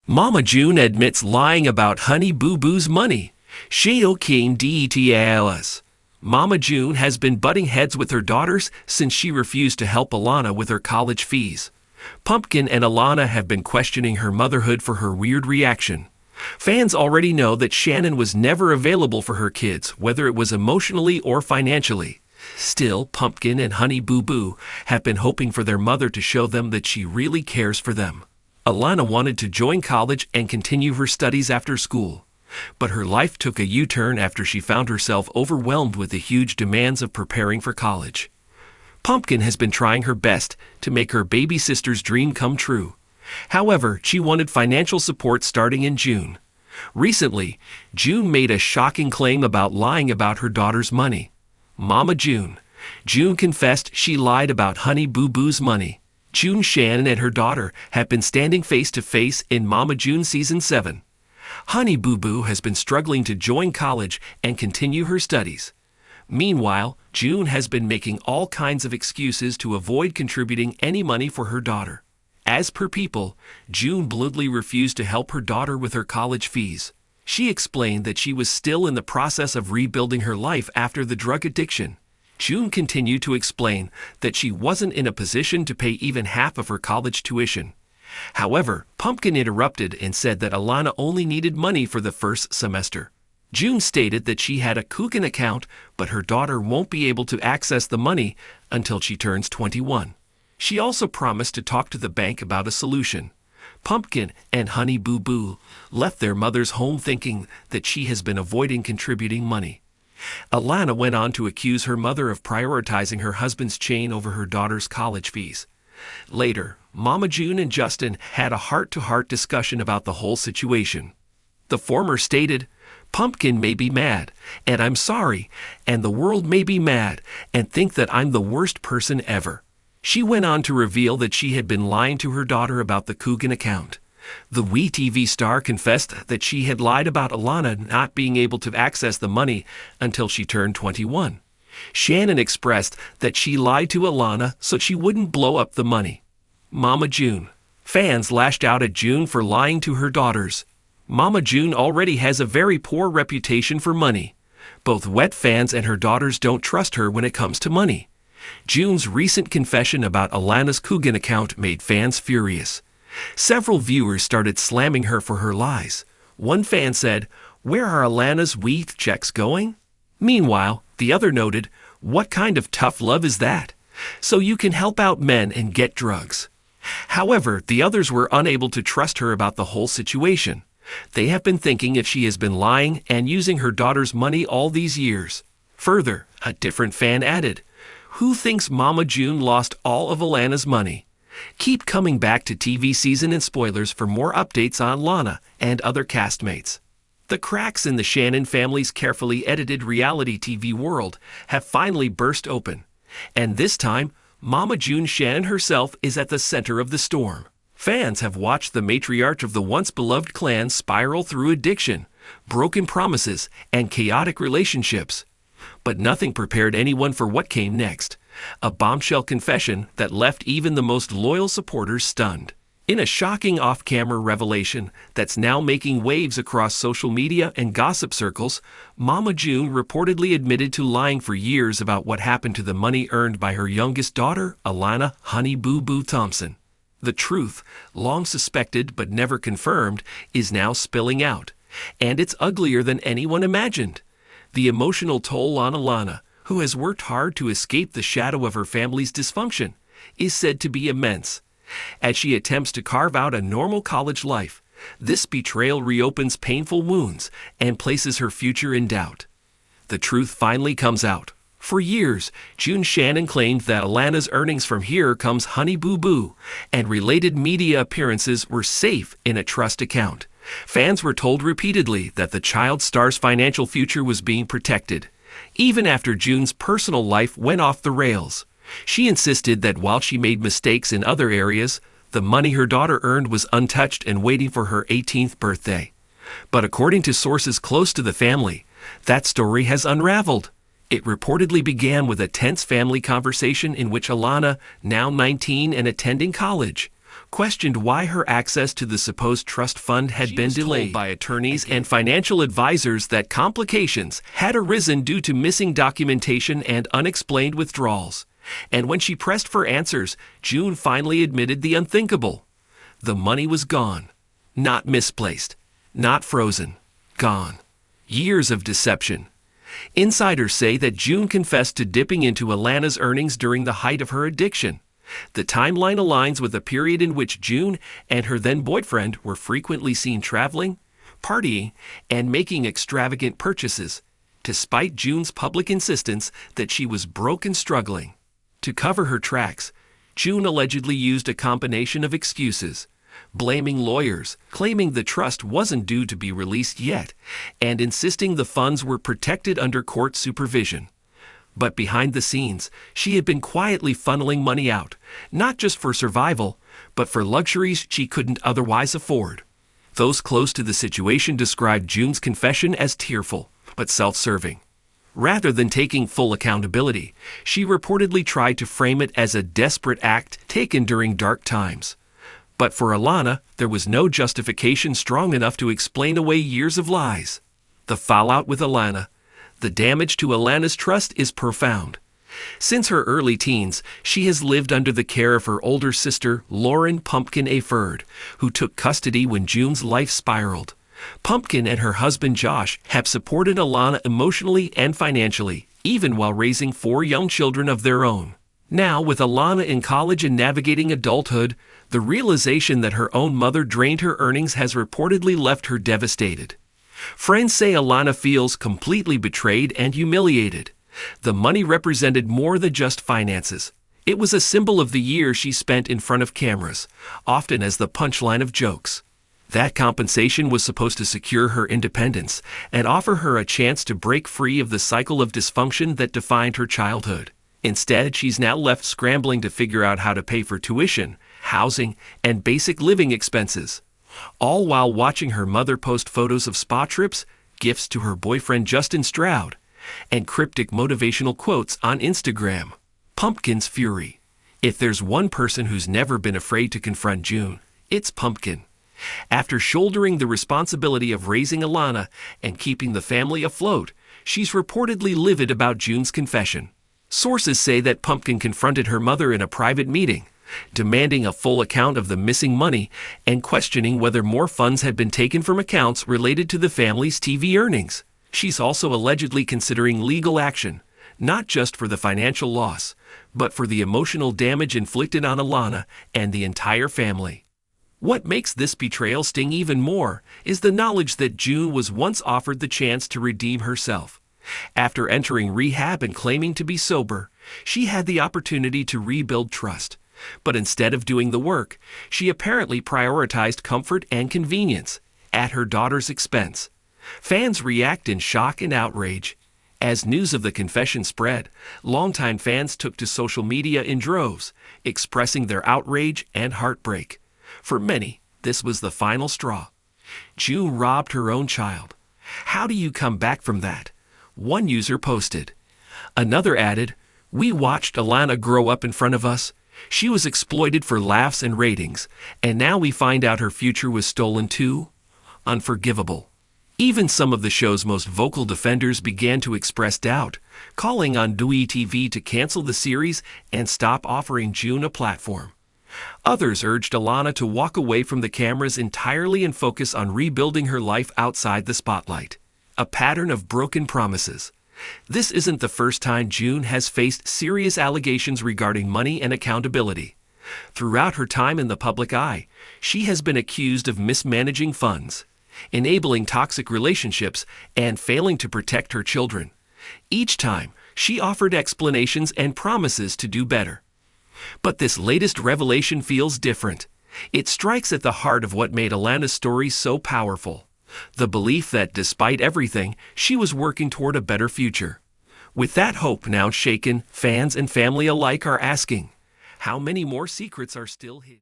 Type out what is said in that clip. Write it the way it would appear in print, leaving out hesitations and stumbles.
Mama June admits lying about Honey Boo Boo's money. She'll king details. Mama June has been butting heads with her daughters since she refused to help Alana with her college fees. Pumpkin and Alana have been questioning her motherhood for her weird reaction. Fans already know that Shannon was never available for her kids, whether it was emotionally or financially. Still, Pumpkin and Honey Boo Boo have been hoping for their mother to show them that she really cares for them. Alana wanted to join college and continue her studies after school. But her life took a U-turn after she found herself overwhelmed with the huge demands of preparing for college. Pumpkin has been trying her best to make her baby sister's dream come true. However, she wanted financial support starting in June. Recently, June made a shocking claim about lying about her daughter's money. Mama June. June confessed she lied about Honey Boo Boo's money. June Shannon and her daughter have been standing face to face in Mama June Season 7. Honey Boo Boo has been struggling to join college and continue her studies. Meanwhile, June has been making all kinds of excuses to avoid contributing any money for her daughter. As per People, June bluntly refused to help her daughter with her college fees. She explained that she was still in the process of rebuilding her life after the drug addiction. June continued to explain that she wasn't in a position to pay even half of her college tuition. However, Pumpkin interrupted and said that Alana only needed money for the first semester. June stated that she had a Coogan account, but her daughter won't be able to access the money until she turns 21. She also promised to talk to the bank about a solution. Pumpkin and Honey Boo Boo left their mother's home thinking that she has been avoiding contributing money. Alana went on to accuse her mother of prioritizing her husband's chain over her daughter's college fees. Later, Mama June and Justin had a heart-to-heart discussion about the whole situation. The former stated, "Pumpkin may be mad, and I'm sorry, and the world may be mad and think that I'm the worst person ever." She went on to reveal that she had been lying to her daughter about the Coogan account. The WeTV star confessed that she had lied about Alana not being able to access the money until she turned 21. Shannon expressed that she lied to Alana so she wouldn't blow up the money. Mama June. Fans lashed out at June for lying to her daughters. Mama June already has a very poor reputation for money. Both wet fans and her daughters don't trust her when it comes to money. June's recent confession about Alana's Coogan account made fans furious. Several viewers started slamming her for her lies. One fan said, "Where are Alana's wheat checks going?" Meanwhile, the other noted, "What kind of tough love is that? So you can help out men and get drugs." However, the others were unable to trust her about the whole situation. They have been thinking if she has been lying and using her daughter's money all these years. Further, a different fan added, "Who thinks Mama June lost all of Alana's money?" Keep coming back to TV Season and Spoilers for more updates on Lana and other castmates. The cracks in the Shannon family's carefully edited reality TV world have finally burst open. And this time, Mama June Shannon herself is at the center of the storm. Fans have watched the matriarch of the once-beloved clan spiral through addiction, broken promises, and chaotic relationships. But nothing prepared anyone for what came next. A bombshell confession that left even the most loyal supporters stunned. In a shocking off-camera revelation that's now making waves across social media and gossip circles, Mama June reportedly admitted to lying for years about what happened to the money earned by her youngest daughter, Alana Honey Boo Boo Thompson. The truth, long suspected but never confirmed, is now spilling out. And it's uglier than anyone imagined. The emotional toll on Alana, who has worked hard to escape the shadow of her family's dysfunction, is said to be immense. As she attempts to carve out a normal college life, this betrayal reopens painful wounds and places her future in doubt. The truth finally comes out. For years, June Shannon claimed that Alana's earnings from Here Comes Honey Boo Boo and related media appearances were safe in a trust account. Fans were told repeatedly that the child star's financial future was being protected. Even after June's personal life went off the rails, she insisted that while she made mistakes in other areas, the money her daughter earned was untouched and waiting for her 18th birthday. But according to sources close to the family, that story has unraveled. It reportedly began with a tense family conversation in which Alana, now 19 and attending college, questioned why her access to the supposed trust fund had been delayed by attorneys and financial advisors that complications had arisen due to missing documentation and unexplained withdrawals. And when she pressed for answers, June finally admitted the unthinkable. The money was gone. Not misplaced. Not frozen. Gone. Years of deception. Insiders say that June confessed to dipping into Alana's earnings during the height of her addiction. The timeline aligns with a period in which June and her then-boyfriend were frequently seen traveling, partying, and making extravagant purchases, despite June's public insistence that she was broke and struggling. To cover her tracks, June allegedly used a combination of excuses, blaming lawyers, claiming the trust wasn't due to be released yet, and insisting the funds were protected under court supervision. But behind the scenes, she had been quietly funneling money out, not just for survival, but for luxuries she couldn't otherwise afford. Those close to the situation described June's confession as tearful, but self-serving. Rather than taking full accountability, she reportedly tried to frame it as a desperate act taken during dark times. But for Alana, there was no justification strong enough to explain away years of lies. The fallout with Alana. The damage to Alana's trust is profound. Since her early teens, she has lived under the care of her older sister, Lauren "Pumpkin" A. Ferd, who took custody when June's life spiraled. Pumpkin and her husband Josh have supported Alana emotionally and financially, even while raising 4 young children of their own. Now, with Alana in college and navigating adulthood, the realization that her own mother drained her earnings has reportedly left her devastated. Friends say Alana feels completely betrayed and humiliated. The money represented more than just finances. It was a symbol of the years she spent in front of cameras, often as the punchline of jokes. That compensation was supposed to secure her independence and offer her a chance to break free of the cycle of dysfunction that defined her childhood. Instead, she's now left scrambling to figure out how to pay for tuition, housing, and basic living expenses, all while watching her mother post photos of spa trips, gifts to her boyfriend Justin Stroud, and cryptic motivational quotes on Instagram. Pumpkin's fury. If there's one person who's never been afraid to confront June, it's Pumpkin. After shouldering the responsibility of raising Alana and keeping the family afloat, she's reportedly livid about June's confession. Sources say that Pumpkin confronted her mother in a private meeting, demanding a full account of the missing money and questioning whether more funds had been taken from accounts related to the family's TV earnings. She's also allegedly considering legal action, not just for the financial loss, but for the emotional damage inflicted on Alana and the entire family. What makes this betrayal sting even more is the knowledge that June was once offered the chance to redeem herself. After entering rehab and claiming to be sober, she had the opportunity to rebuild trust. But instead of doing the work, she apparently prioritized comfort and convenience at her daughter's expense. Fans react in shock and outrage. As news of the confession spread, longtime fans took to social media in droves, expressing their outrage and heartbreak. For many, this was the final straw. June robbed her own child. How do you come back from that? One user posted. Another added, "We watched Alana grow up in front of us. She was exploited for laughs and ratings, and now we find out her future was stolen too? Unforgivable." Even some of the show's most vocal defenders began to express doubt, calling on WeTV to cancel the series and stop offering June a platform. Others urged Alana to walk away from the cameras entirely and focus on rebuilding her life outside the spotlight. A pattern of broken promises. This isn't the first time June has faced serious allegations regarding money and accountability. Throughout her time in the public eye, she has been accused of mismanaging funds, enabling toxic relationships, and failing to protect her children. Each time, she offered explanations and promises to do better. But this latest revelation feels different. It strikes at the heart of what made Alana's story so powerful. The belief that despite everything, she was working toward a better future. With that hope now shaken, fans and family alike are asking, how many more secrets are still hidden?